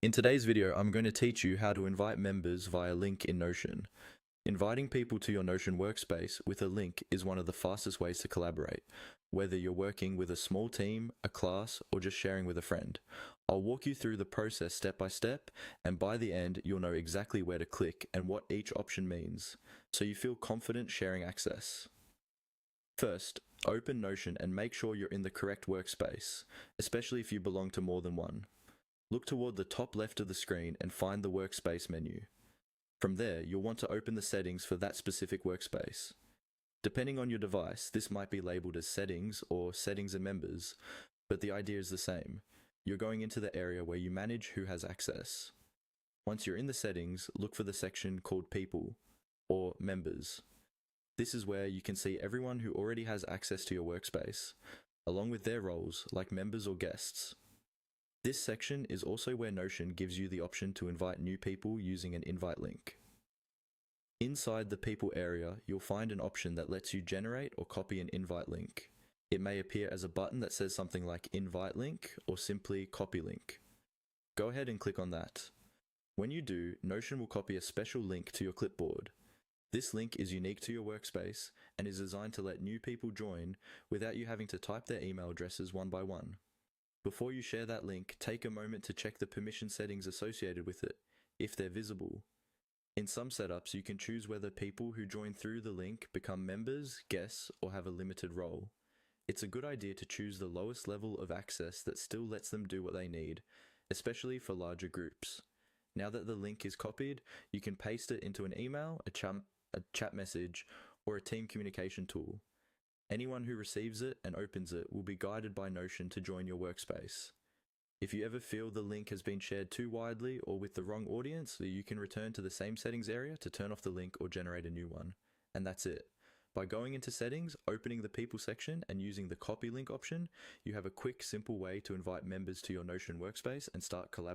In today's video, I'm going to teach you how to invite members via link in Notion. Inviting people to your Notion workspace with a link is one of the fastest ways to collaborate, whether you're working with a small team, a class, or just sharing with a friend. I'll walk you through the process step by step, and by the end, you'll know exactly where to click and what each option means, so you feel confident sharing access. First, open Notion and make sure you're in the correct workspace, especially if you belong to more than one. Look toward the top left of the screen and find the Workspace menu. From there, you'll want to open the settings for that specific workspace. Depending on your device, this might be labeled as Settings or Settings and Members, but the idea is the same. You're going into the area where you manage who has access. Once you're in the settings, look for the section called People or Members. This is where you can see everyone who already has access to your workspace, along with their roles like members or guests. This section is also where Notion gives you the option to invite new people using an invite link. Inside the People area, you'll find an option that lets you generate or copy an invite link. It may appear as a button that says something like Invite Link or simply Copy Link. Go ahead and click on that. When you do, Notion will copy a special link to your clipboard. This link is unique to your workspace and is designed to let new people join without you having to type their email addresses one by one. Before you share that link, take a moment to check the permission settings associated with it, if they're visible. In some setups, you can choose whether people who join through the link become members, guests, or have a limited role. It's a good idea to choose the lowest level of access that still lets them do what they need, especially for larger groups. Now that the link is copied, you can paste it into an email, a chat message, or a team communication tool. Anyone who receives it and opens it will be guided by Notion to join your workspace. If you ever feel the link has been shared too widely or with the wrong audience, you can return to the same settings area to turn off the link or generate a new one. And that's it. By going into settings, opening the people section, and using the copy link option, you have a quick, simple way to invite members to your Notion workspace and start collaborating.